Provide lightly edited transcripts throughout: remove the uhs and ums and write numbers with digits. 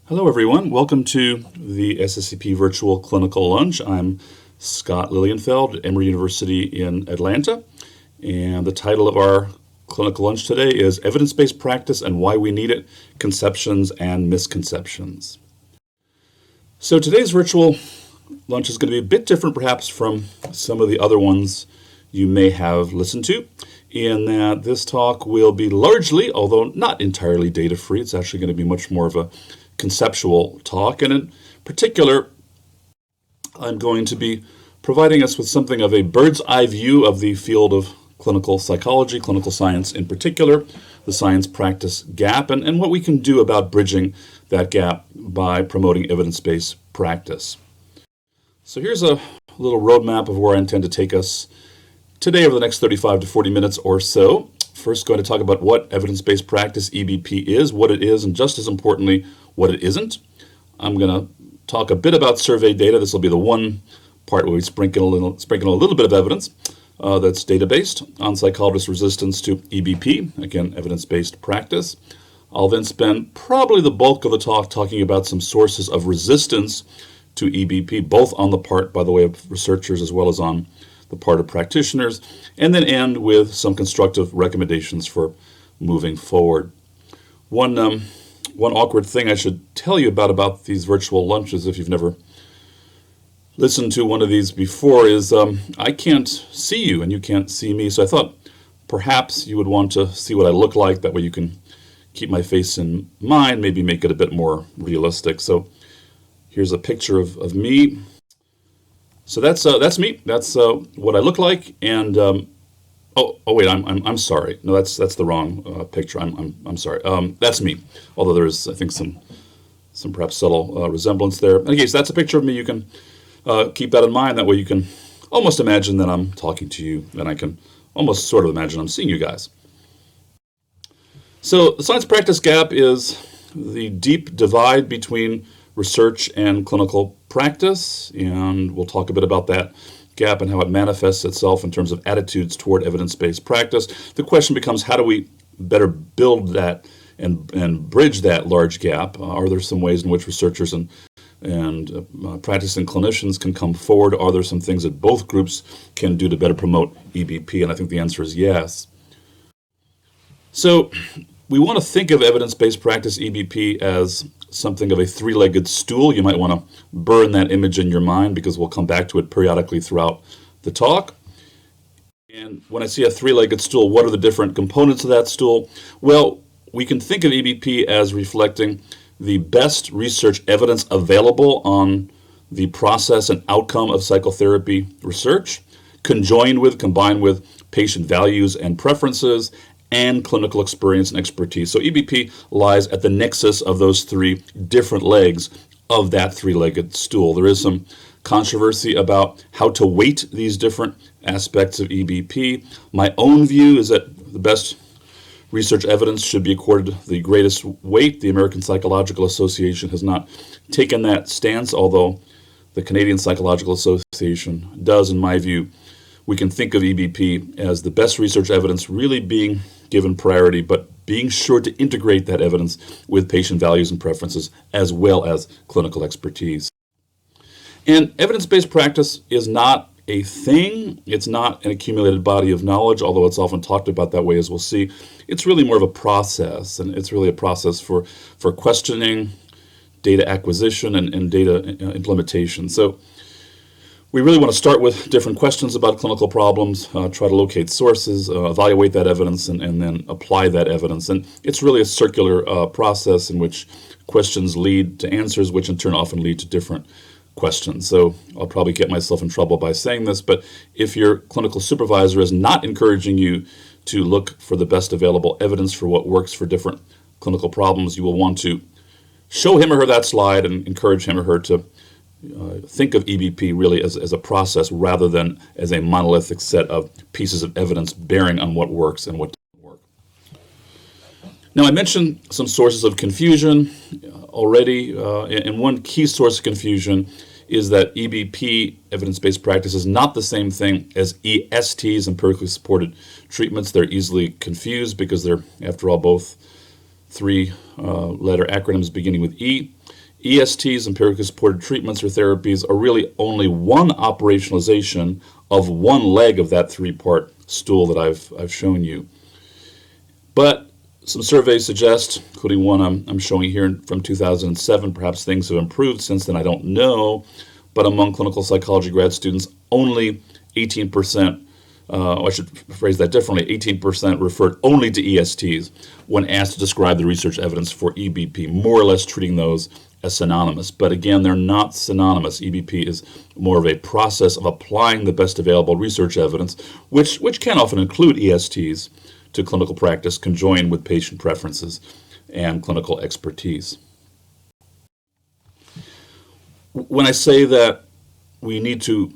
Hello everyone, welcome to the SSCP Virtual Clinical Lunch. I'm Scott Lilienfeld, Emory University in Atlanta, and the title of our clinical lunch today is Evidence-Based Practice and Why We Need It, Conceptions and Misconceptions. So today's virtual lunch is going to be a bit different perhaps from some of the other ones you may have listened to, in that this talk will be largely, although not entirely data-free. It's actually going to be much more of a conceptual talk, and in particular, I'm going to be providing us with something of a bird's eye view of the field of clinical psychology, clinical science in particular, the science-practice gap, and what we can do about bridging that gap by promoting evidence-based practice. So here's a little roadmap of where I intend to take us today over the next 35 to 40 minutes or so. First, going to talk about what evidence-based practice, EBP, is, what it is, and just as importantly, what it isn't. I'm going to talk a bit about survey data. This will be the one part where we sprinkle a little bit of evidence that's data-based on psychologist resistance to EBP, again, evidence-based practice. I'll then spend probably the bulk of the talk talking about some sources of resistance to EBP, both on the part, by the way, of researchers as well as on the part of practitioners, and then end with some constructive recommendations for moving forward. One awkward thing I should tell you about these virtual lunches, if you've never listened to one of these before, is I can't see you and you can't see me, so I thought perhaps you would want to see what I look like. That way you can keep my face in mind, maybe make it a bit more realistic. So here's a picture of me. So that's me. That's what I look like. And oh wait, I'm sorry. No, that's the wrong picture. I'm sorry. That's me. Although there is, I think, some perhaps subtle resemblance there. In any case, that's a picture of me. You can keep that in mind. That way, you can almost imagine that I'm talking to you, and I can almost sort of imagine I'm seeing you guys. So the science practice gap is the deep divide between research and clinical practice, and we'll talk a bit about that gap and how it manifests itself in terms of attitudes toward evidence-based practice. The question becomes, how do we better build that and bridge that large gap? Are there some ways in which researchers and practicing clinicians can come forward? Are there some things that both groups can do to better promote EBP? And I think the answer is yes. So we want to think of evidence-based practice, EBP, as something of a three-legged stool. You might want to burn that image in your mind because we'll come back to it periodically throughout the talk. And when I see a three-legged stool, what are the different components of that stool? Well, we can think of EBP as reflecting the best research evidence available on the process and outcome of psychotherapy research, combined with patient values and preferences, and clinical experience and expertise. So EBP lies at the nexus of those three different legs of that three-legged stool. There is some controversy about how to weight these different aspects of EBP. My own view is that the best research evidence should be accorded the greatest weight. The American Psychological Association has not taken that stance, although the Canadian Psychological Association does, in my view. We can think of EBP as the best research evidence really being given priority, but being sure to integrate that evidence with patient values and preferences as well as clinical expertise. And evidence-based practice is not a thing. It's not an accumulated body of knowledge, although it's often talked about that way, as we'll see. It's really more of a process, and it's really a process for questioning, data acquisition, and data implementation. So we really want to start with different questions about clinical problems, try to locate sources, evaluate that evidence, and then apply that evidence. And it's really a circular process in which questions lead to answers, which in turn often lead to different questions. So I'll probably get myself in trouble by saying this, but if your clinical supervisor is not encouraging you to look for the best available evidence for what works for different clinical problems, you will want to show him or her that slide and encourage him or her to think of EBP really as a process rather than as a monolithic set of pieces of evidence bearing on what works and what doesn't work. Now, I mentioned some sources of confusion already, and one key source of confusion is that EBP, evidence-based practice, is not the same thing as ESTs, empirically supported treatments. They're easily confused because they're, after all, both three-letter acronyms beginning with E. ESTs, empirically supported treatments or therapies, are really only one operationalization of one leg of that three-part stool that I've shown you. But some surveys suggest, including one I'm showing here from 2007, perhaps things have improved since then, I don't know, but among clinical psychology grad students, only 18%, I should phrase that differently, 18% referred only to ESTs when asked to describe the research evidence for EBP, more or less treating those as synonymous. But again, they're not synonymous. EBP is more of a process of applying the best available research evidence, which can often include ESTs, to clinical practice conjoined with patient preferences and clinical expertise. When I say that we need to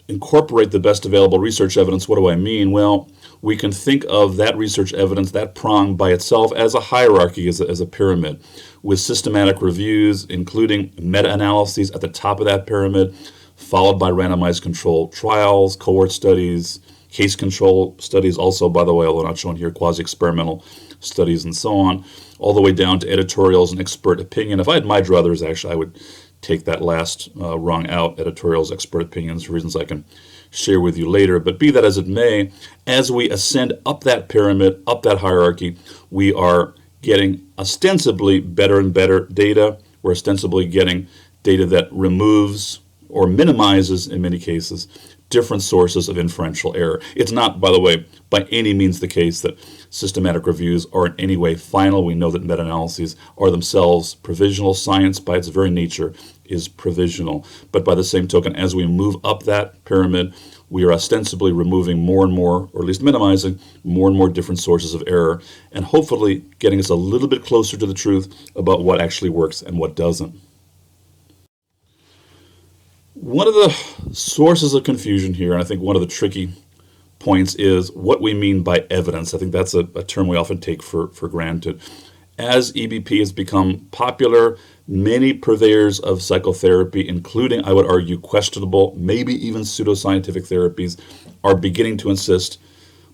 incorporate the best available research evidence, what do I mean? Well, we can think of that research evidence, that prong by itself, as a hierarchy, as a pyramid, with systematic reviews, including meta-analyses at the top of that pyramid, followed by randomized controlled trials, cohort studies, case control studies also, by the way, although not shown here, quasi-experimental studies and so on, all the way down to editorials and expert opinion. If I had my druthers, actually, I would take that last rung out, editorials, expert opinions, for reasons I can share with you later. But be that as it may, as we ascend up that pyramid, up that hierarchy, we are getting ostensibly better and better data. We're ostensibly getting data that removes or minimizes, in many cases, different sources of inferential error. It's not, by the way, by any means the case that systematic reviews are in any way final. We know that meta-analyses are themselves provisional. Science, by its very nature, is provisional. But by the same token, as we move up that pyramid, we are ostensibly removing more and more, or at least minimizing more and more different sources of error, and hopefully getting us a little bit closer to the truth about what actually works and what doesn't. One of the sources of confusion here, and I think one of the tricky points, is what we mean by evidence. I think that's a term we often take for granted. As EBP has become popular, many purveyors of psychotherapy, including, I would argue, questionable, maybe even pseudoscientific therapies, are beginning to insist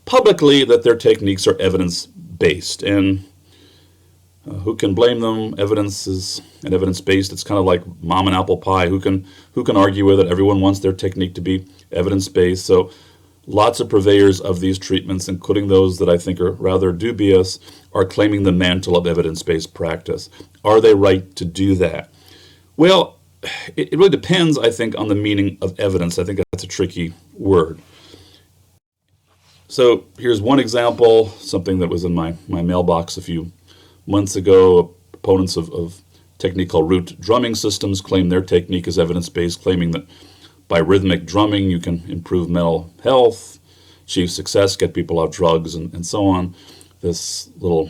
publicly that their techniques are evidence-based. And who can blame them? Evidence is and evidence-based. It's kind of like mom and apple pie. Who can argue with it? Everyone wants their technique to be evidence-based. So lots of purveyors of these treatments, including those that I think are rather dubious, are claiming the mantle of evidence-based practice. Are they right to do that? Well, it really depends, I think, on the meaning of evidence. I think that's a tricky word. So here's one example, something that was in my mailbox a few months ago. Proponents of a technique called root drumming systems claim their technique is evidence-based, claiming that by rhythmic drumming you can improve mental health, achieve success, get people off drugs, and so on. This little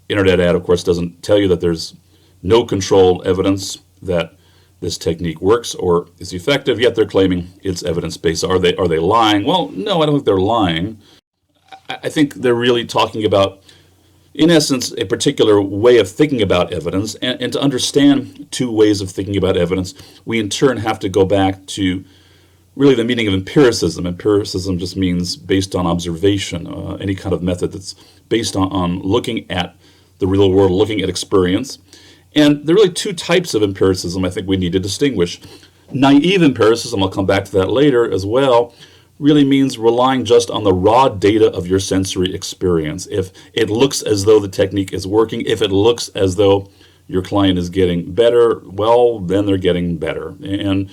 internet ad, of course, doesn't tell you that there's no controlled evidence that this technique works or is effective, yet they're claiming it's evidence-based. Are they lying? Well, no, I don't think they're lying. I think they're really talking about, in essence, a particular way of thinking about evidence, and to understand two ways of thinking about evidence, we in turn have to go back to really the meaning of empiricism. Empiricism just means based on observation, any kind of method that's based on looking at the real world, looking at experience. And there are really two types of empiricism I think we need to distinguish. Naïve empiricism, I'll come back to that later as well, really means relying just on the raw data of your sensory experience. If it looks as though the technique is working, if it looks as though your client is getting better, well, then they're getting better. And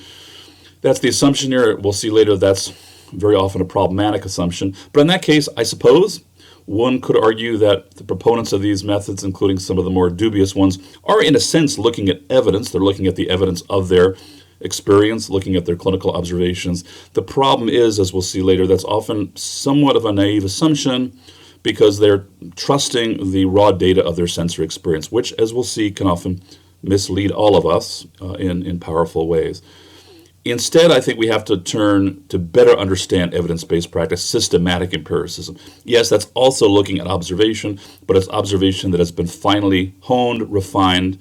that's the assumption here. We'll see later that's very often a problematic assumption. But in that case, I suppose one could argue that the proponents of these methods, including some of the more dubious ones, are in a sense looking at evidence. They're looking at the evidence of their experience, looking at their clinical observations. The problem is, as we'll see later, that's often somewhat of a naive assumption because they're trusting the raw data of their sensory experience, which, as we'll see, can often mislead all of us in powerful ways. Instead, I think we have to turn to better understand evidence-based practice, systematic empiricism. Yes, that's also looking at observation, but it's observation that has been finely honed, refined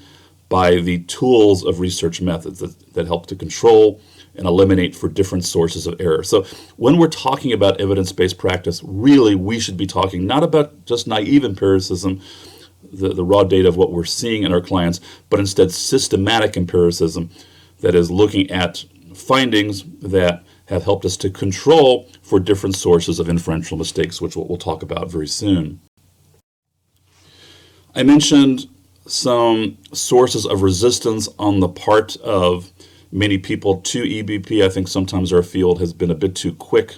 by the tools of research methods that help to control and eliminate for different sources of error. So when we're talking about evidence-based practice, really we should be talking not about just naive empiricism, the raw data of what we're seeing in our clients, but instead systematic empiricism, that is looking at findings that have helped us to control for different sources of inferential mistakes, which we'll talk about very soon. I mentioned some sources of resistance on the part of many people to EBP. I think sometimes our field has been a bit too quick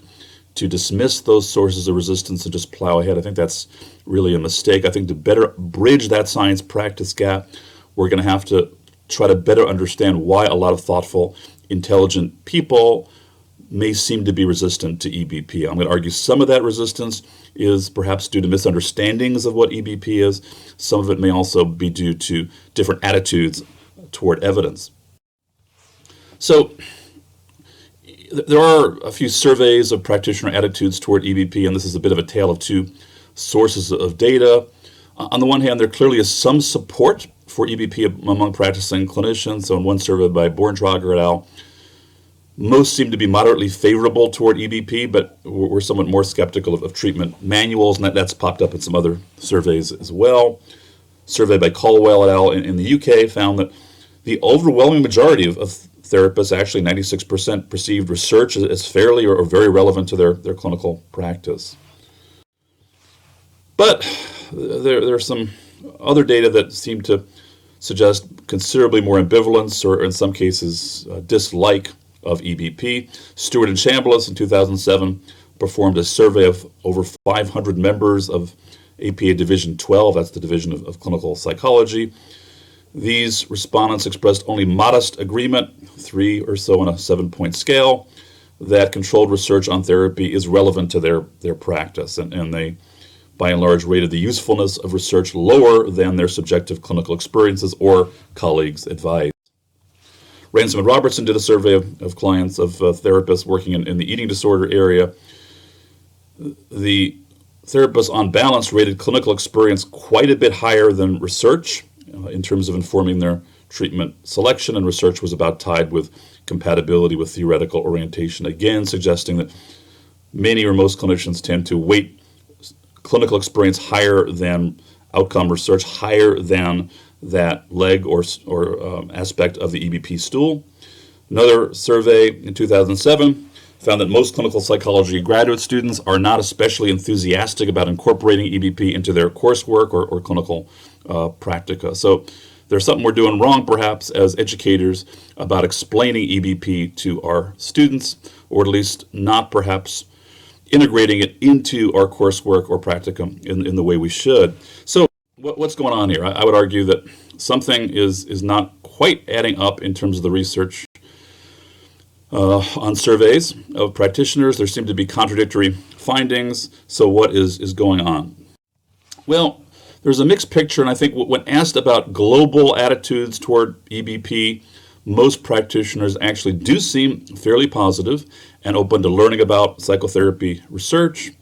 to dismiss those sources of resistance and just plow ahead. I think that's really a mistake. I think to better bridge that science practice gap, we're going to have to try to better understand why a lot of thoughtful, intelligent people may seem to be resistant to EBP. I'm going to argue some of that resistance is perhaps due to misunderstandings of what EBP is. Some of it may also be due to different attitudes toward evidence. So there are a few surveys of practitioner attitudes toward EBP, and this is a bit of a tale of two sources of data. On the one hand, there clearly is some support for EBP among practicing clinicians. So in one survey by Borntrager et al., most seem to be moderately favorable toward EBP, but we're somewhat more skeptical of treatment manuals, and that's popped up in some other surveys as well. Survey by Caldwell et al. In the UK found that the overwhelming majority of therapists, actually 96%, perceived research as fairly or very relevant to their clinical practice. But there are some other data that seem to suggest considerably more ambivalence, or in some cases dislike of EBP. Stewart and Chambliss in 2007 performed a survey of over 500 members of APA Division 12, that's the Division of Clinical Psychology. These respondents expressed only modest agreement, 3 or so on a 7-point scale, that controlled research on therapy is relevant to their practice, and they, by and large, rated the usefulness of research lower than their subjective clinical experiences or colleagues' advice. Ransom and Robertson did a survey of clients of therapists working in the eating disorder area. The therapists, on balance, rated clinical experience quite a bit higher than research in terms of informing their treatment selection, and research was about tied with compatibility with theoretical orientation, again suggesting that many or most clinicians tend to weight clinical experience higher than outcome research, higher than that leg or aspect of the EBP stool. Another survey in 2007 found that most clinical psychology graduate students are not especially enthusiastic about incorporating EBP into their coursework or clinical practica. So there's something we're doing wrong, perhaps, as educators about explaining EBP to our students, or at least not perhaps integrating it into our coursework or practicum in the way we should. So what's going on here? I would argue that something is not quite adding up in terms of the research on surveys of practitioners. There seem to be contradictory findings. So what is going on? Well, there's a mixed picture, and I think when asked about global attitudes toward EBP, most practitioners actually do seem fairly positive and open to learning about psychotherapy research,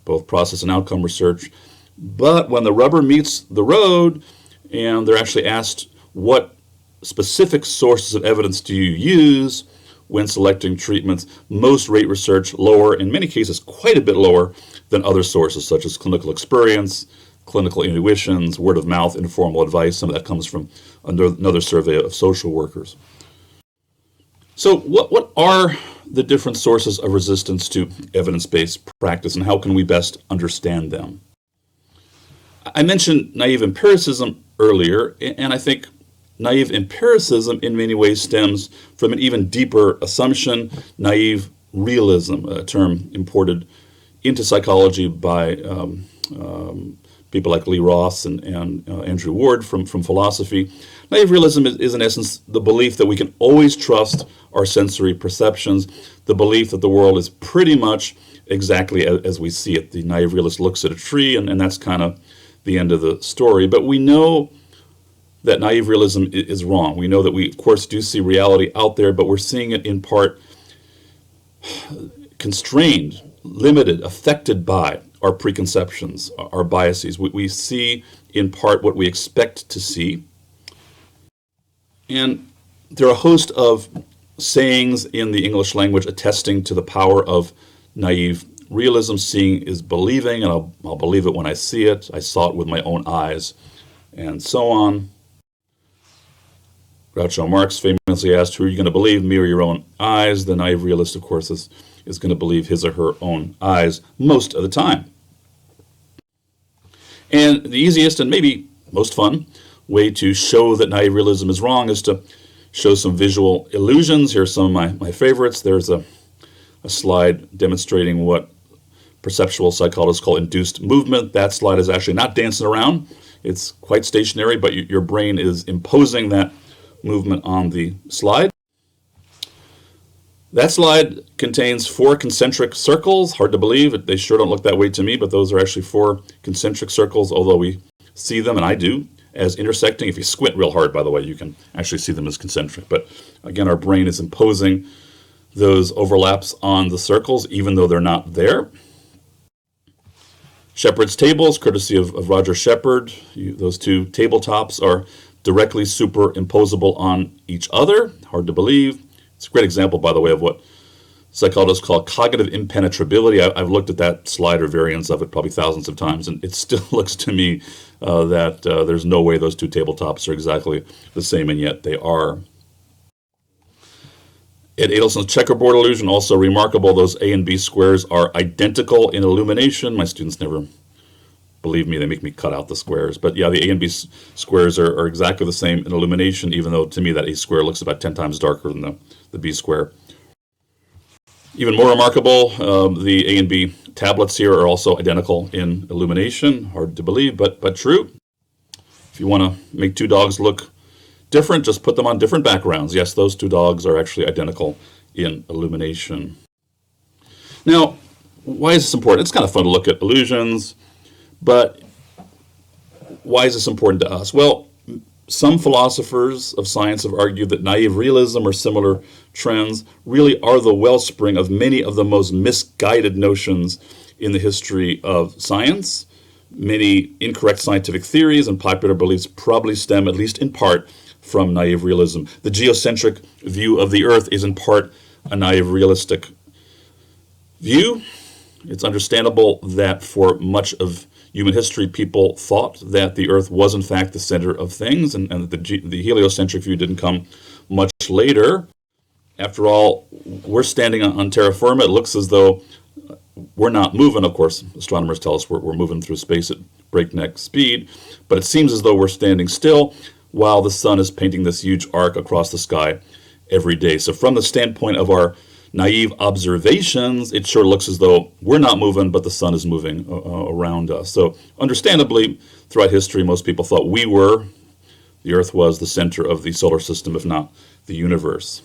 both process and outcome research. But when the rubber meets the road and they're actually asked, what specific sources of evidence do you use when selecting treatments, most rate research lower, in many cases quite a bit lower than other sources such as clinical experience, clinical intuitions, word of mouth, informal advice. Some of that comes from another survey of social workers. So what are the different sources of resistance to evidence-based practice, and how can we best understand them? I mentioned naive empiricism earlier, and I think naive empiricism in many ways stems from an even deeper assumption, naive realism, a term imported into psychology by people like Lee Ross and Andrew Ward from philosophy. Naive realism is in essence the belief that we can always trust our sensory perceptions, the belief that the world is pretty much exactly as we see it. The naive realist looks at a tree, and that's kind of the end of the story. But we know that naive realism is wrong. We know that we, of course, do see reality out there, but we're seeing it in part constrained, limited, affected by our preconceptions, our biases. We see in part what we expect to see. And there are a host of sayings in the English language attesting to the power of naive realism. Seeing is believing, and I'll believe it when I see it. I saw it with my own eyes, and so on. Groucho Marx famously asked, who are you going to believe, me or your own eyes? The naive realist, of course, is going to believe his or her own eyes most of the time. And the easiest and maybe most fun way to show that naive realism is wrong is to show some visual illusions. Here are some of my favorites. There's a slide demonstrating what perceptual psychologists call induced movement. That slide is actually not dancing around. It's quite stationary, but your brain is imposing that movement on the slide. That slide contains 4 concentric circles. Hard to believe. They sure don't look that way to me, but those are actually 4 concentric circles, although we see them, and I do, as intersecting. If you squint real hard, by the way, you can actually see them as concentric. But again, our brain is imposing those overlaps on the circles, even though they're not there. Shephard's tables, courtesy of Roger Shephard. Those 2 tabletops are directly superimposable on each other. Hard to believe. It's a great example, by the way, of what psychologists call cognitive impenetrability. I've looked at that slide or variants of it probably thousands of times, and it still looks to me that there's no way those 2 tabletops are exactly the same, and yet they are. Ed Adelson's checkerboard illusion, also remarkable. Those A and B squares are identical in illumination. My students never believe me, they make me cut out the squares. But yeah, the A and B squares are exactly the same in illumination, even though to me that A square looks about 10 times darker than the B square. Even more remarkable, the A and B tablets here are also identical in illumination. Hard to believe, but true. If you want to make 2 dogs look different, just put them on different backgrounds. Yes, those 2 dogs are actually identical in illumination. Now, why is this important? It's kind of fun to look at illusions, but why is this important to us? Well, some philosophers of science have argued that naive realism or similar trends really are the wellspring of many of the most misguided notions in the history of science. Many incorrect scientific theories and popular beliefs probably stem, at least in part, from naive realism. The geocentric view of the Earth is in part a naive realistic view. It's understandable that for much of human history, people thought that the Earth was in fact the center of things, and the heliocentric view didn't come much later. After all, we're standing on terra firma. It looks as though we're not moving. Of course, astronomers tell us we're moving through space at breakneck speed, but it seems as though we're standing still while the sun is painting this huge arc across the sky every day. So from the standpoint of our naive observations, it sure looks as though we're not moving, but the sun is moving around us. So understandably, throughout history, most people thought the Earth was the center of the solar system, if not the universe.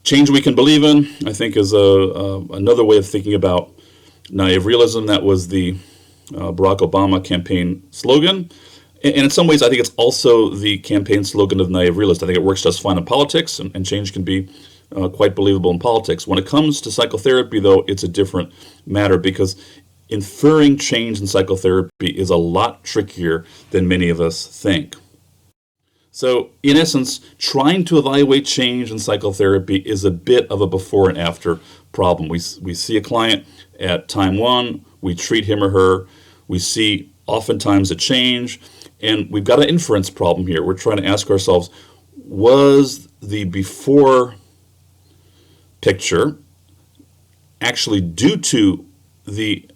Change we can believe in, I think, is another way of thinking about naive realism. That was the Barack Obama campaign slogan. And in some ways, I think it's also the campaign slogan of naive realist. I think it works just fine in politics, and change can be quite believable in politics. When it comes to psychotherapy, though, it's a different matter, because inferring change in psychotherapy is a lot trickier than many of us think. So, in essence, trying to evaluate change in psychotherapy is a bit of a before and after problem. We see a client at time 1, we treat him or her, we see oftentimes a change, and we've got an inference problem here. We're trying to ask ourselves, was the before picture actually due to the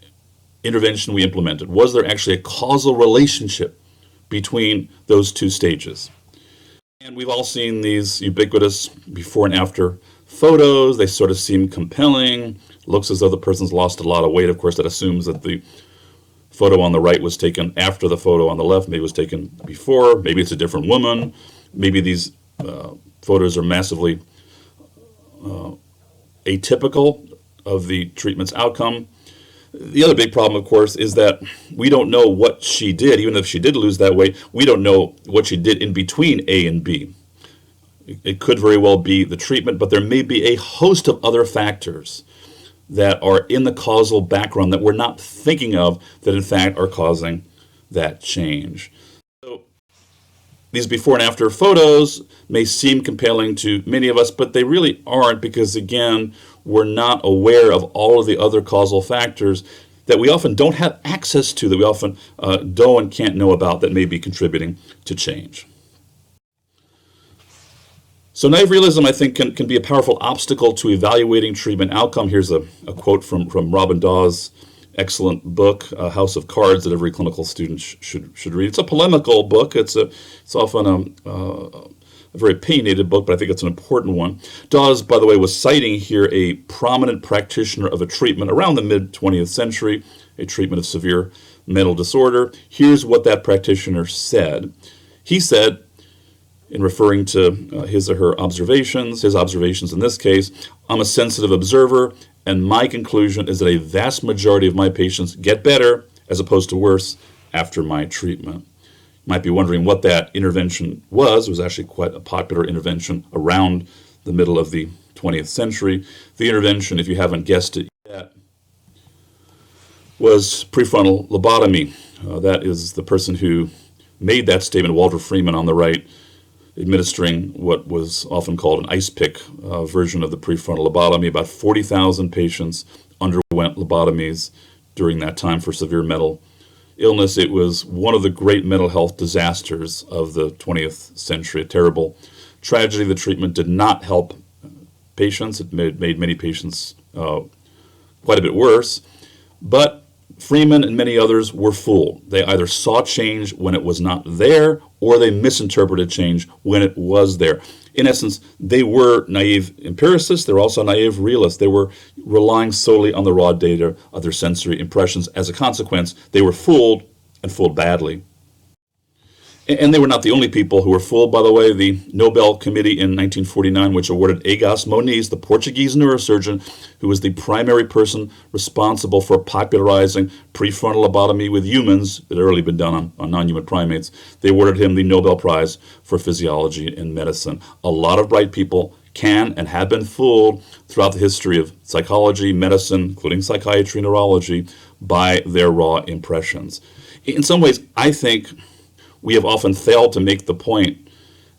intervention we implemented? Was there actually a causal relationship between those 2 stages? And we've all seen these ubiquitous before and after photos. They sort of seem compelling. Looks as though the person's lost a lot of weight. Of course, that assumes that the photo on the right was taken after the photo on the left. Maybe it was taken before. Maybe it's a different woman. Maybe these photos are massively atypical of the treatment's outcome. The other big problem, of course, is that we don't know what she did. Even if she did lose that weight, we don't know what she did in between A and B. It could very well be the treatment, but there may be a host of other factors that are in the causal background that we're not thinking of that in fact are causing that change. So these before and after photos may seem compelling to many of us, but they really aren't, because again, we're not aware of all of the other causal factors that we often don't have access to, that we often don't and can't know about, that may be contributing to change. So naive realism, I think, can be a powerful obstacle to evaluating treatment outcome. Here's a quote from Robin Dawes' excellent book, House of Cards, that every clinical student should read. It's a polemical book. It's often a very opinionated book, but I think it's an important one. Dawes, by the way, was citing here a prominent practitioner of a treatment around the mid-20th century, a treatment of severe mental disorder. Here's what that practitioner said. He said, in referring to his or her observations, his observations in this case, I'm a sensitive observer, and my conclusion is that a vast majority of my patients get better as opposed to worse after my treatment. You might be wondering what that intervention was. It was actually quite a popular intervention around the middle of the 20th century. The intervention, if you haven't guessed it yet, was prefrontal lobotomy. That is the person who made that statement, Walter Freeman on the right, administering what was often called an ice pick version of the prefrontal lobotomy. About 40,000 patients underwent lobotomies during that time for severe mental illness. It was one of the great mental health disasters of the 20th century, a terrible tragedy. The treatment did not help patients. It made many patients quite a bit worse. But Freeman and many others were fooled. They either saw change when it was not there, or they misinterpreted change when it was there. In essence, they were naive empiricists. They were also naive realists. They were relying solely on the raw data of their sensory impressions. As a consequence, they were fooled, and fooled badly. And they were not the only people who were fooled, by the way. The Nobel Committee in 1949, which awarded Egas Moniz, the Portuguese neurosurgeon, who was the primary person responsible for popularizing prefrontal lobotomy with humans that had earlier been done on non-human primates, they awarded him the Nobel Prize for Physiology and Medicine. A lot of bright people can and have been fooled throughout the history of psychology, medicine, including psychiatry and neurology, by their raw impressions. In some ways, I think we have often failed to make the point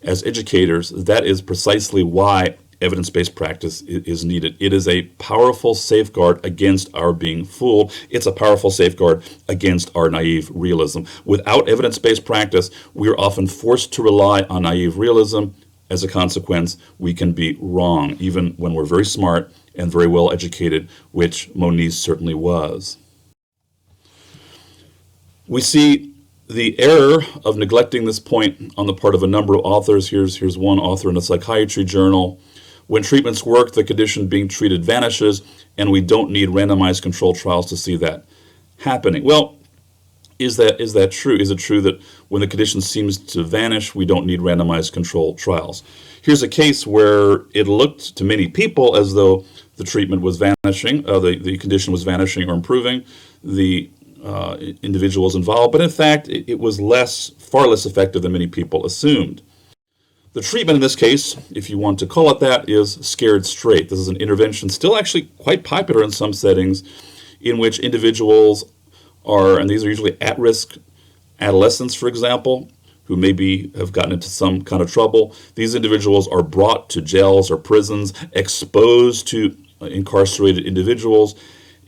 as educators that is precisely why evidence-based practice is needed. It is a powerful safeguard against our being fooled. It's a powerful safeguard against our naive realism. Without evidence-based practice, we are often forced to rely on naive realism. As a consequence, we can be wrong, even when we're very smart and very well educated, which Moniz certainly was. We see the error of neglecting this point on the part of a number of authors. Here's one author in a psychiatry journal. When treatments work, the condition being treated vanishes, and we don't need randomized controlled trials to see that happening. Well, is that true? Is it true that when the condition seems to vanish, we don't need randomized controlled trials? Here's a case where it looked to many people as though the treatment was vanishing, the condition was vanishing or improving. The individuals involved, but in fact, it was far less effective than many people assumed. The treatment in this case, if you want to call it that, is scared straight. This is an intervention still actually quite popular in some settings, in which individuals are, and these are usually at-risk adolescents, for example, who maybe have gotten into some kind of trouble. These individuals are brought to jails or prisons, exposed to incarcerated individuals,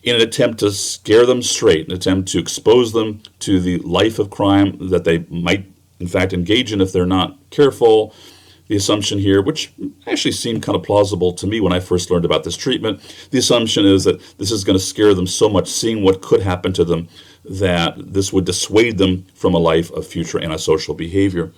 in an attempt to scare them straight, an attempt to expose them to the life of crime that they might, in fact, engage in if they're not careful. The assumption here, which actually seemed kind of plausible to me when I first learned about this treatment, the assumption is that this is going to scare them so much, seeing what could happen to them, that this would dissuade them from a life of future antisocial behavior.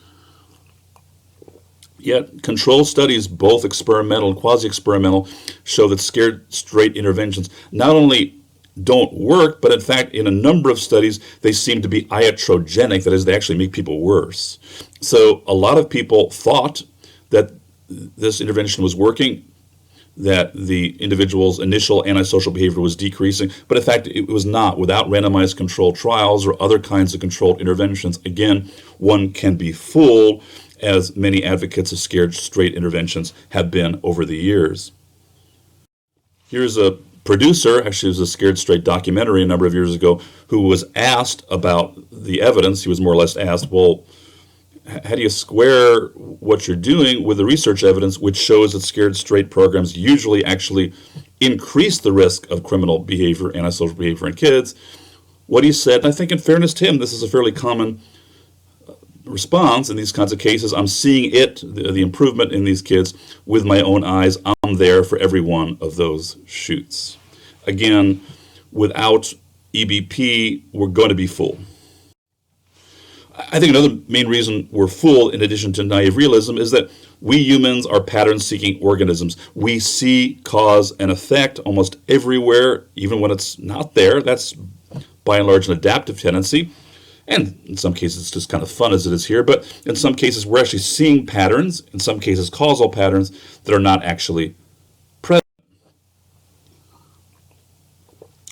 Yet, controlled studies, both experimental and quasi-experimental, show that scared straight interventions not only don't work, but in fact, in a number of studies, they seem to be iatrogenic, that is, they actually make people worse. So a lot of people thought that this intervention was working, that the individual's initial antisocial behavior was decreasing, but in fact, it was not. Without randomized controlled trials or other kinds of controlled interventions, again, one can be fooled, as many advocates of scared straight interventions have been over the years. Here's a producer, actually it was a scared straight documentary a number of years ago, who was asked about the evidence. He was more or less asked, well, how do you square what you're doing with the research evidence which shows that scared straight programs usually actually increase the risk of criminal behavior, antisocial behavior in kids. What he said, I think in fairness to him, this is a fairly common response in these kinds of cases. I'm seeing the improvement in these kids with my own eyes. I'm there for every one of those shoots. Again, without EBP, we're going to be fooled. I think another main reason we're fooled, in addition to naive realism, is that we humans are pattern-seeking organisms. We see cause and effect almost everywhere, even when it's not there. That's by and large an adaptive tendency. And in some cases, it's just kind of fun as it is here. But in some cases, we're actually seeing patterns, in some cases causal patterns, that are not actually present.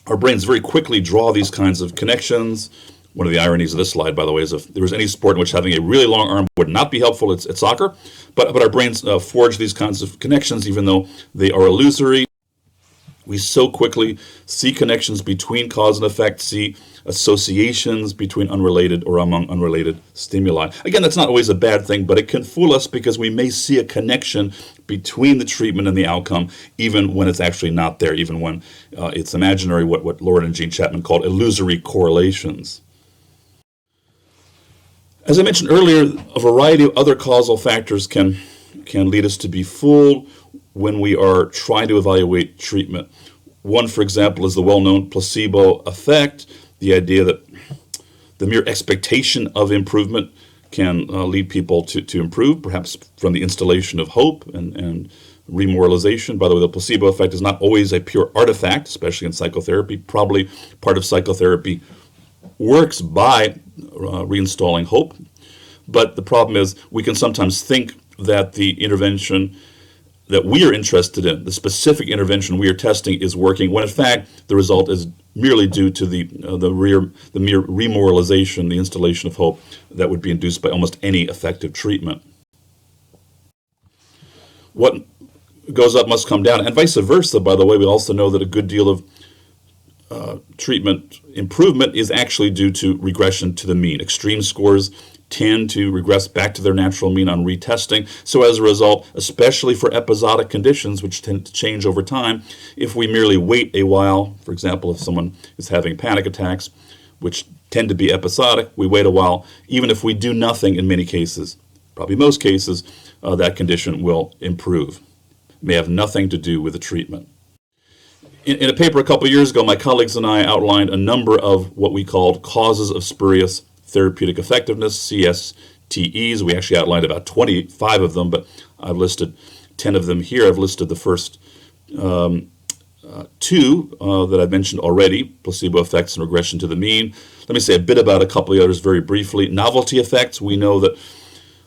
Our brains very quickly draw these kinds of connections. One of the ironies of this slide, by the way, is if there was any sport in which having a really long arm would not be helpful, it's soccer. But our brains forge these kinds of connections, even though they are illusory. We so quickly see connections between cause and effect, see associations between unrelated or among unrelated stimuli. Again, that's not always a bad thing, but it can fool us because we may see a connection between the treatment and the outcome, even when it's actually not there, even when it's imaginary, what Lauren and Gene Chapman called illusory correlations. As I mentioned earlier, a variety of other causal factors can lead us to be fooled when we are trying to evaluate treatment. One, for example, is the well-known placebo effect, the idea that the mere expectation of improvement can lead people to improve, perhaps from the installation of hope and remoralization. By the way, the placebo effect is not always a pure artifact, especially in psychotherapy. Probably part of psychotherapy works by reinstalling hope. But the problem is we can sometimes think that the intervention that we are interested in, the specific intervention we are testing, is working, when in fact the result is merely due to the mere remoralization, the installation of hope that would be induced by almost any effective treatment. What goes up must come down, and vice versa, by the way. We also know that a good deal of treatment improvement is actually due to regression to the mean. Extreme scores tend to regress back to their natural mean on retesting. So as a result, especially for episodic conditions, which tend to change over time, if we merely wait a while, for example, if someone is having panic attacks, which tend to be episodic, we wait a while, even if we do nothing in many cases, probably most cases, that condition will improve. It may have nothing to do with the treatment. In a paper a couple years ago, my colleagues and I outlined a number of what we called causes of spurious therapeutic effectiveness, CSTEs. We actually outlined about 25 of them, but I've listed 10 of them here. I've listed the first two that I've mentioned already, placebo effects and regression to the mean. Let me say a bit about a couple of the others very briefly. Novelty effects, we know that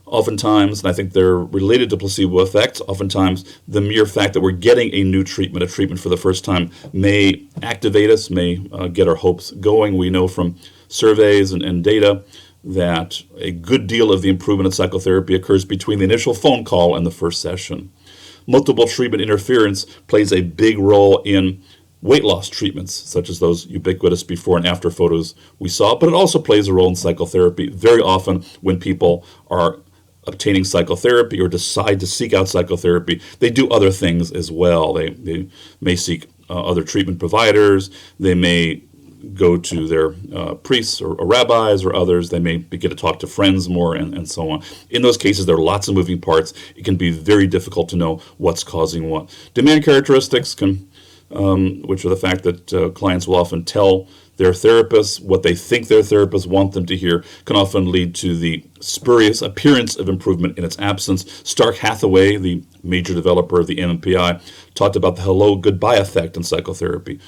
oftentimes, and I think they're related to placebo effects, oftentimes the mere fact that we're getting a new treatment, a treatment for the first time, may activate us, may get our hopes going. We know from surveys and data that a good deal of the improvement in psychotherapy occurs between the initial phone call and the first session. Multiple treatment interference plays a big role in weight loss treatments, such as those ubiquitous before and after photos we saw, but it also plays a role in psychotherapy. Very often when people are obtaining psychotherapy or decide to seek out psychotherapy, they do other things as well. They may seek other treatment providers, they may go to their priests or rabbis or others, they may get to talk to friends more and so on. In those cases, there are lots of moving parts. It can be very difficult to know what's causing what. Demand characteristics can, which are the fact that clients will often tell their therapists what they think their therapists want them to hear, can often lead to the spurious appearance of improvement in its absence. Stark Hathaway, the major developer of the MMPI, talked about the hello goodbye effect in psychotherapy.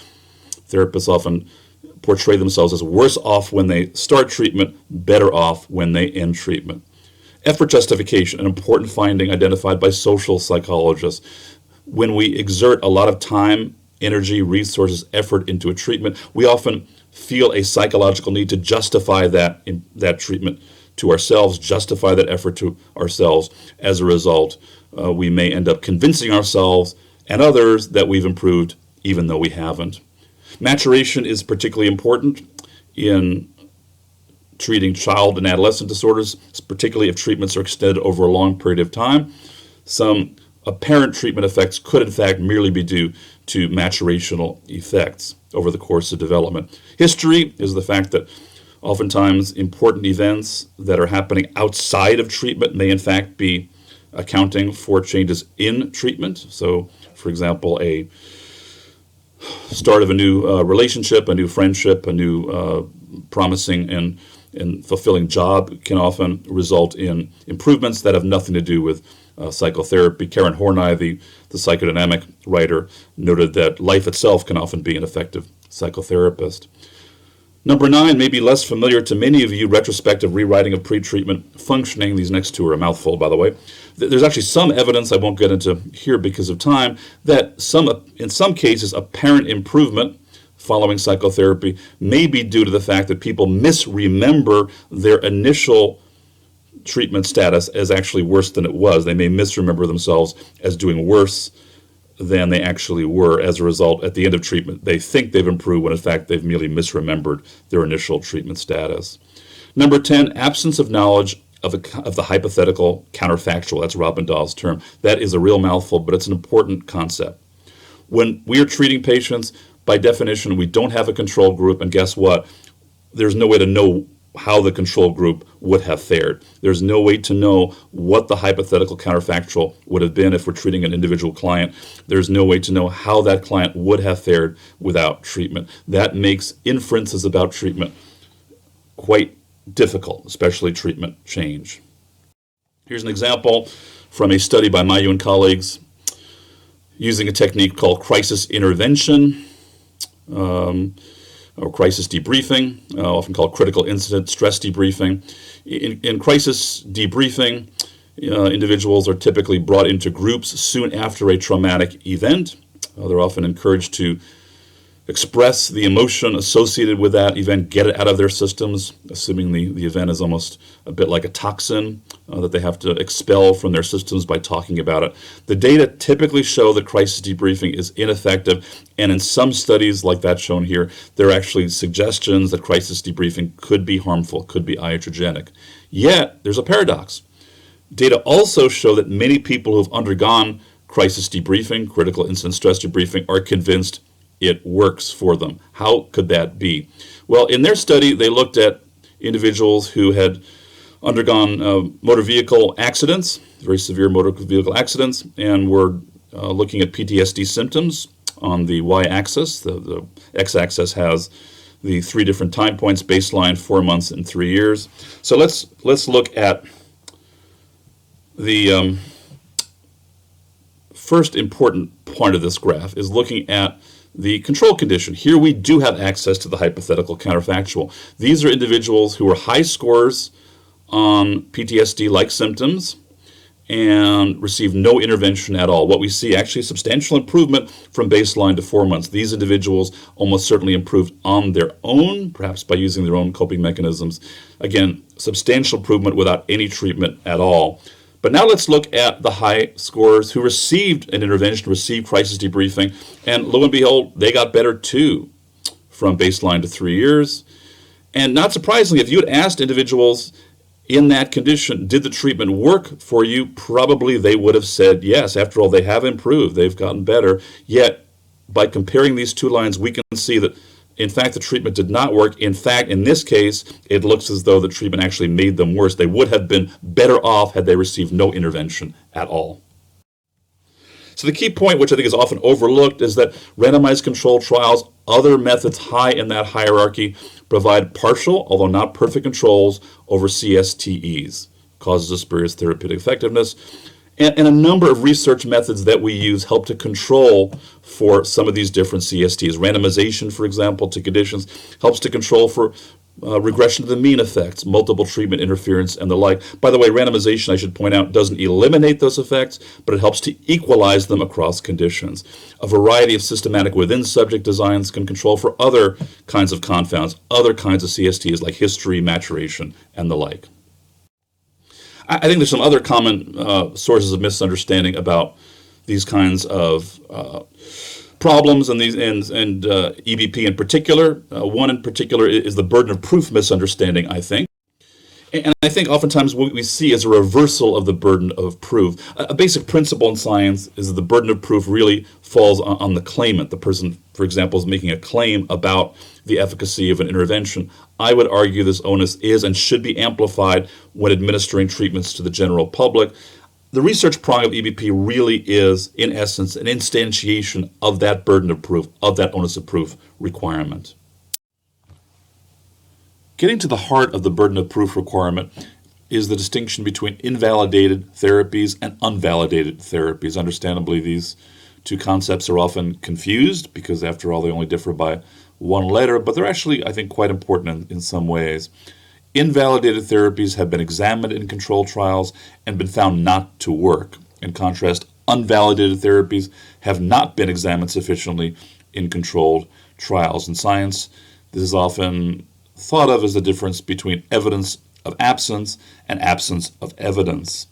Therapists often portray themselves as worse off when they start treatment, better off when they end treatment. Effort justification, an important finding identified by social psychologists. When we exert a lot of time, energy, resources, effort into a treatment, we often feel a psychological need to justify that treatment to ourselves, justify that effort to ourselves. As a result, we may end up convincing ourselves and others that we've improved, even though we haven't. Maturation is particularly important in treating child and adolescent disorders, particularly if treatments are extended over a long period of time. Some apparent treatment effects could in fact merely be due to maturational effects over the course of development. History is the fact that oftentimes important events that are happening outside of treatment may in fact be accounting for changes in treatment. So, for example, a start of a new relationship, a new friendship, a new promising and fulfilling job can often result in improvements that have nothing to do with psychotherapy. Karen Horney, the psychodynamic writer, noted that life itself can often be an effective psychotherapist. Number 9 may be less familiar to many of you, retrospective rewriting of pretreatment functioning. These next two are a mouthful, by the way. There's actually some evidence, I won't get into here because of time, that in some cases apparent improvement following psychotherapy may be due to the fact that people misremember their initial treatment status as actually worse than it was. They may misremember themselves as doing worse than they actually were. As a result, at the end of treatment, they think they've improved when in fact they've merely misremembered their initial treatment status. Number 10, absence of knowledge of the hypothetical counterfactual. That's Robin Dahl's term. That is a real mouthful, but it's an important concept. When we are treating patients, by definition, we don't have a control group, and guess what? There's no way to know how the control group would have fared. There's no way to know what the hypothetical counterfactual would have been if we're treating an individual client. There's no way to know how that client would have fared without treatment. That makes inferences about treatment quite difficult, especially treatment change. Here's an example from a study by Mayu and colleagues using a technique called crisis intervention, or crisis debriefing, often called critical incident stress debriefing. In crisis debriefing, individuals are typically brought into groups soon after a traumatic event. They're often encouraged to express the emotion associated with that event, get it out of their systems, assuming the event is almost a bit like a toxin that they have to expel from their systems by talking about it. The data typically show that crisis debriefing is ineffective, and in some studies like that shown here, there are actually suggestions that crisis debriefing could be harmful, could be iatrogenic. Yet, there's a paradox. Data also show that many people who have undergone crisis debriefing, critical incident stress debriefing, are convinced it works for them. How could that be? Well, in their study, they looked at individuals who had undergone motor vehicle accidents, very severe motor vehicle accidents, and were looking at PTSD symptoms on the y-axis. The x-axis has the 3 different time points: baseline, 4 months, and 3 years. So let's look at the first important point of this graph is looking at the control condition. Here we do have access to the hypothetical counterfactual. These are individuals who are high scorers on PTSD-like symptoms and receive no intervention at all. What we see actually is substantial improvement from baseline to 4 months. These individuals almost certainly improved on their own, perhaps by using their own coping mechanisms. Again, substantial improvement without any treatment at all. But now let's look at the high scorers who received an intervention, received crisis debriefing, and lo and behold, they got better too from baseline to 3 years. And not surprisingly, if you had asked individuals in that condition, did the treatment work for you, probably they would have said yes. After all, they have improved, they've gotten better. Yet, by comparing these two lines, we can see that in fact, the treatment did not work. In fact, in this case, it looks as though the treatment actually made them worse. They would have been better off had they received no intervention at all. So the key point, which I think is often overlooked, is that randomized controlled trials, other methods high in that hierarchy, provide partial, although not perfect controls over CSTEs, causes of spurious therapeutic effectiveness. And a number of research methods that we use help to control for some of these different CSTs. Randomization, for example, to conditions helps to control for regression to the mean effects, multiple treatment interference, and the like. By the way, randomization, I should point out, doesn't eliminate those effects, but it helps to equalize them across conditions. A variety of systematic within-subject designs can control for other kinds of confounds, other kinds of CSTs like history, maturation, and the like. I think there's some other common sources of misunderstanding about these kinds of problems and EBP in particular. One in particular is the burden of proof misunderstanding, I think. And I think oftentimes what we see is a reversal of the burden of proof. A basic principle in science is that the burden of proof really falls on the claimant. The person, for example, is making a claim about the efficacy of an intervention. I would argue this onus is and should be amplified when administering treatments to the general public. The research prong of EBP really is, in essence, an instantiation of that burden of proof, of that onus of proof requirement. Getting to the heart of the burden of proof requirement is the distinction between invalidated therapies and unvalidated therapies. Understandably, these two concepts are often confused because, after all, they only differ by one letter, but they're actually, I think, quite important in some ways. Invalidated therapies have been examined in controlled trials and been found not to work. In contrast, unvalidated therapies have not been examined sufficiently in controlled trials. In science, this is often thought of as the difference between evidence of absence and absence of evidence.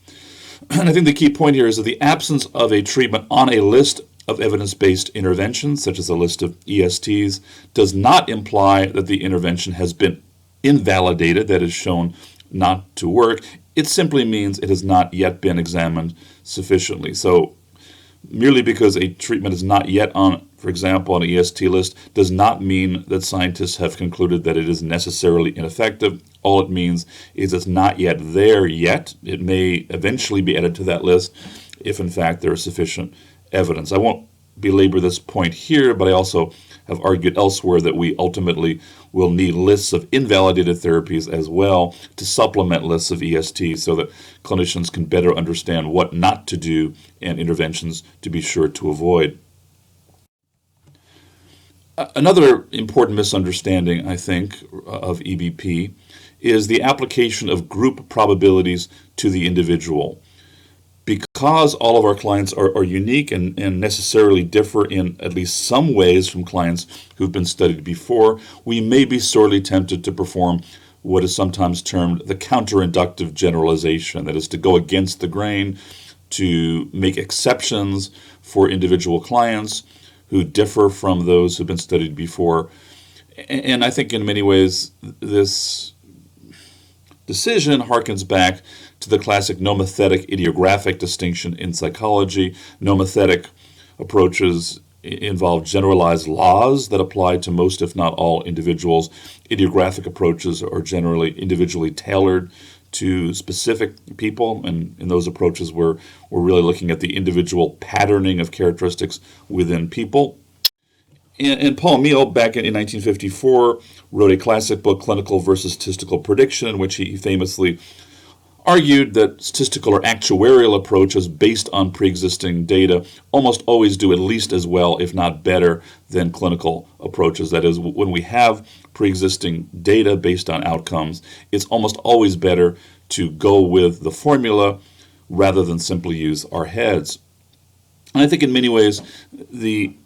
And I think the key point here is that the absence of a treatment on a list of evidence-based interventions, such as a list of ESTs, does not imply that the intervention has been invalidated, that is shown not to work. It simply means it has not yet been examined sufficiently. So merely because a treatment is not yet on, for example, on an EST list, does not mean that scientists have concluded that it is necessarily ineffective. All it means is it's not yet there yet. It may eventually be added to that list if, in fact, there is sufficient evidence. I won't belabor this point here, but I also have argued elsewhere that we ultimately will need lists of invalidated therapies as well to supplement lists of ESTs so that clinicians can better understand what not to do and interventions to be sure to avoid. Another important misunderstanding, I think, of EBP is the application of group probabilities to the individual. Because all of our clients are unique and necessarily differ in at least some ways from clients who've been studied before, we may be sorely tempted to perform what is sometimes termed the counterinductive generalization, that is, to go against the grain, to make exceptions for individual clients who differ from those who've been studied before. And I think in many ways this decision harkens back to the classic nomothetic idiographic distinction in psychology. Nomothetic approaches involve generalized laws that apply to most, if not all, individuals. Idiographic approaches are generally individually tailored to specific people, and in those approaches we're really looking at the individual patterning of characteristics within people. And Paul Meehl, back in 1954, wrote a classic book, Clinical versus Statistical Prediction, in which he famously argued that statistical or actuarial approaches based on pre-existing data almost always do at least as well, if not better, than clinical approaches. That is, when we have pre-existing data based on outcomes, it's almost always better to go with the formula rather than simply use our heads. And I think in many ways, the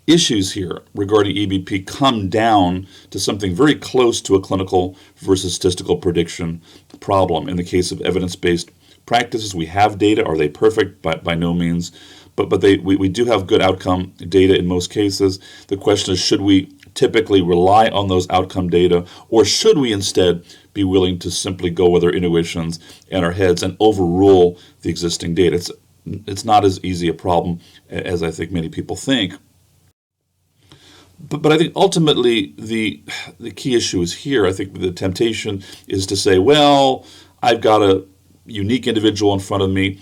issues here regarding EBP come down to something very close to a clinical versus statistical prediction problem. In the case of evidence-based practices, we have data. Are they perfect? By no means. But we do have good outcome data in most cases. The question is, should we typically rely on those outcome data, or should we instead be willing to simply go with our intuitions and our heads and overrule the existing data? It's not as easy a problem as I think many people think. But I think ultimately the key issue is here. I think the temptation is to say, well, I've got a unique individual in front of me.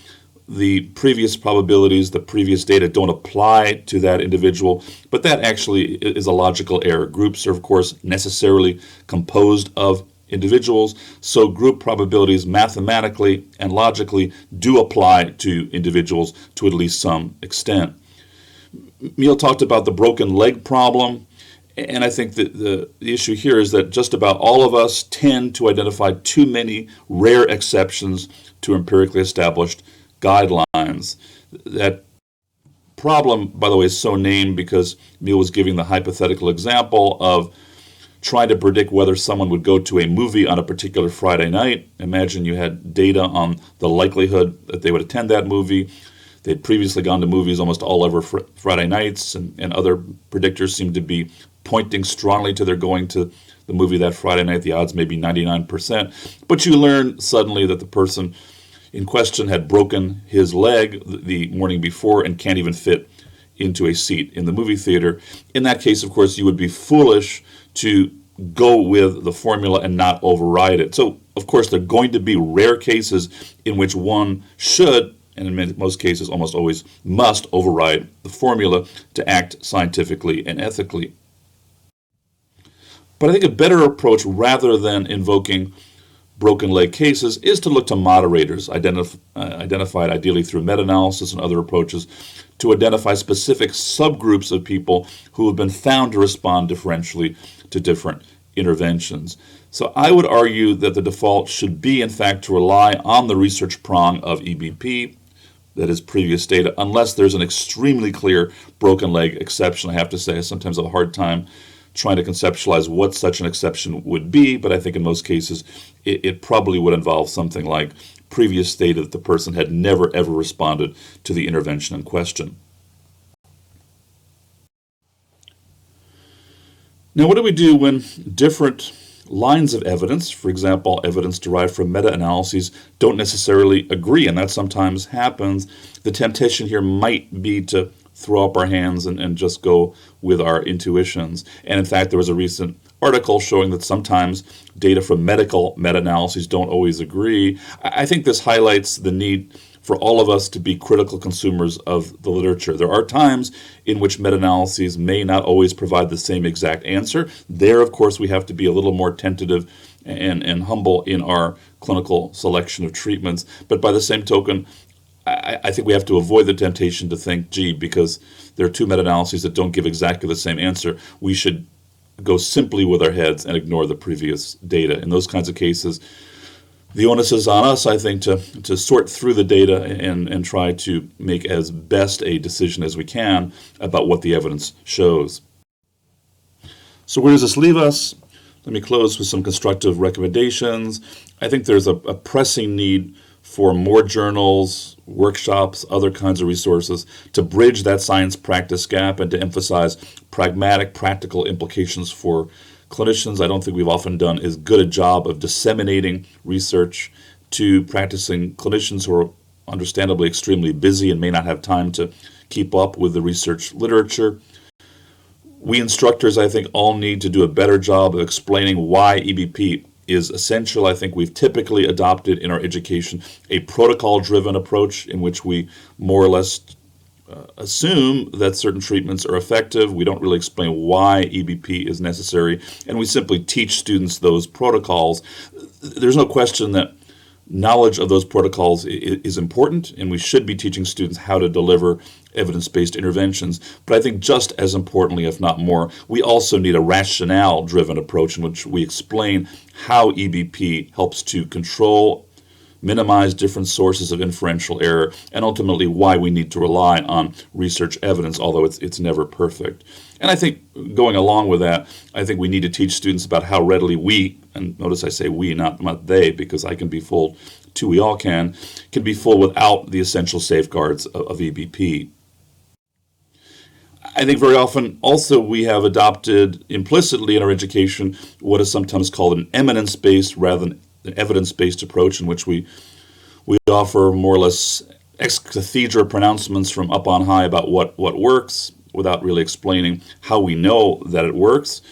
The previous probabilities, the previous data don't apply to that individual. But that actually is a logical error. Groups are, of course, necessarily composed of individuals, so group probabilities mathematically and logically do apply to individuals to at least some extent. Meehl talked about the broken leg problem, and I think that the issue here is that just about all of us tend to identify too many rare exceptions to empirically established guidelines. That problem, by the way, is so named because Meehl was giving the hypothetical example of trying to predict whether someone would go to a movie on a particular Friday night. Imagine you had data on the likelihood that they would attend that movie. They'd previously gone to movies almost all over Friday nights, and other predictors seemed to be pointing strongly to their going to the movie that Friday night, the odds may be 99%, but you learn suddenly that the person in question had broken his leg the morning before and can't even fit into a seat in the movie theater. In that case, of course, you would be foolish to go with the formula and not override it. So, of course, there are going to be rare cases in which one should, and in most cases almost always must, override the formula to act scientifically and ethically. But I think a better approach, rather than invoking broken leg cases, is to look to moderators, identified ideally through meta-analysis and other approaches, to identify specific subgroups of people who have been found to respond differentially to different interventions. So I would argue that the default should be, in fact, to rely on the research prong of EBP, that is previous data, unless there's an extremely clear broken leg exception. I have to say I sometimes have a hard time trying to conceptualize what such an exception would be, but I think in most cases it probably would involve something like previous data that the person had never ever responded to the intervention in question. Now, what do we do when different lines of evidence, for example, evidence derived from meta-analyses, don't necessarily agree? And that sometimes happens. The temptation here might be to throw up our hands and just go with our intuitions. And in fact, there was a recent article showing that sometimes data from medical meta-analyses don't always agree. I think this highlights the need for all of us to be critical consumers of the literature. There are times in which meta-analyses may not always provide the same exact answer. There, of course, we have to be a little more tentative and humble in our clinical selection of treatments. But by the same token, I think we have to avoid the temptation to think, gee, because there are two meta-analyses that don't give exactly the same answer, we should go simply with our heads and ignore the previous data. In those kinds of cases, the onus is on us, I think, to sort through the data and try to make as best a decision as we can about what the evidence shows. So where does this leave us? Let me close with some constructive recommendations. I think there's a pressing need for more journals, workshops, other kinds of resources to bridge that science practice gap and to emphasize pragmatic, practical implications for clinicians. I don't think we've often done as good a job of disseminating research to practicing clinicians who are understandably extremely busy and may not have time to keep up with the research literature. We instructors, I think, all need to do a better job of explaining why EBP is essential. I think we've typically adopted in our education a protocol-driven approach in which we more or less assume that certain treatments are effective. We don't really explain why EBP is necessary, and we simply teach students those protocols. There's no question that knowledge of those protocols is important, and we should be teaching students how to deliver evidence-based interventions. But I think just as importantly, if not more, we also need a rationale-driven approach in which we explain how EBP helps to control, minimize different sources of inferential error, and ultimately why we need to rely on research evidence, although it's never perfect. And I think going along with that, I think we need to teach students about how readily we, and notice I say we, not they, because I can be fooled too, we all can be fooled without the essential safeguards of EBP. I think very often also we have adopted implicitly in our education what is sometimes called an eminence-based rather than an evidence-based approach in which we offer more or less ex cathedra pronouncements from up on high about what works without really explaining how we know that it works.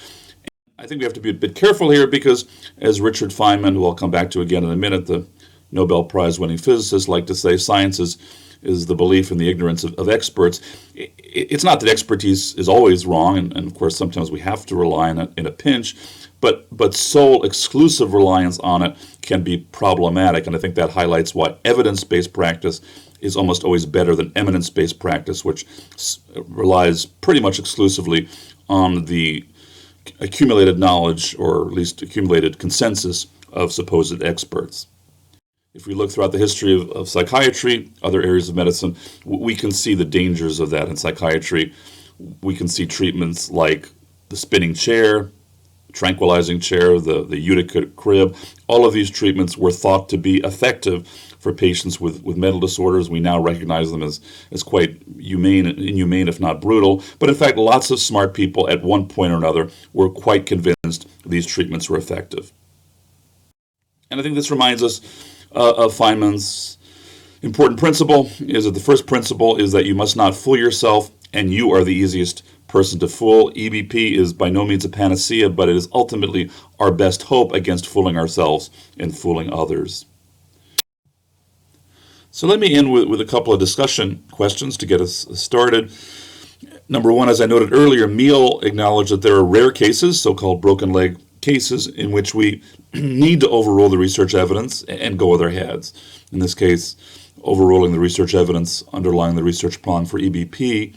I think we have to be a bit careful here because, as Richard Feynman, who I'll come back to again in a minute, the Nobel Prize-winning physicist, like to say, science is the belief in the ignorance of experts. It's not that expertise is always wrong, and of course sometimes we have to rely on it in a pinch, but sole exclusive reliance on it can be problematic, and I think that highlights why evidence-based practice is almost always better than eminence-based practice, which relies pretty much exclusively on the accumulated knowledge, or at least accumulated consensus of supposed experts. If we look throughout the history of psychiatry, other areas of medicine, we can see the dangers of that. In psychiatry, we can see treatments like the spinning chair, tranquilizing chair, the Utica crib, all of these treatments were thought to be effective for patients with mental disorders. We now recognize them as quite inhumane, if not brutal. But in fact, lots of smart people at one point or another were quite convinced these treatments were effective. And I think this reminds us of Feynman's important principle, is that the first principle is that you must not fool yourself, and you are the easiest person to fool. EBP is by no means a panacea, but it is ultimately our best hope against fooling ourselves and fooling others. So let me end with a couple of discussion questions to get us started. Number one, as I noted earlier, Meehl acknowledged that there are rare cases, so-called broken leg cases, in which we need to overrule the research evidence and go with our heads. In this case, overruling the research evidence underlying the research prong for EBP.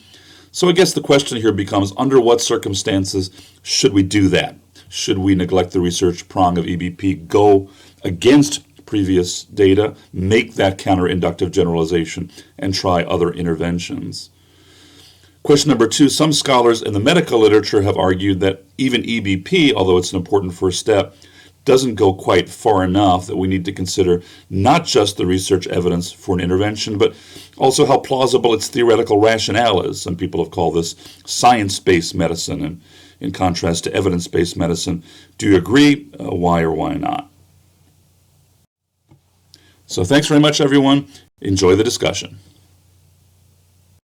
So I guess the question here becomes, under what circumstances should we do that? Should we neglect the research prong of EBP, go against previous data, make that counterinductive generalization, and try other interventions? Question number two, some scholars in the medical literature have argued that even EBP, although it's an important first step, doesn't go quite far enough, that we need to consider not just the research evidence for an intervention, but also how plausible its theoretical rationale is. Some people have called this science-based medicine, and in contrast to evidence-based medicine. Do you agree? Why or why not? So thanks very much, everyone. Enjoy the discussion.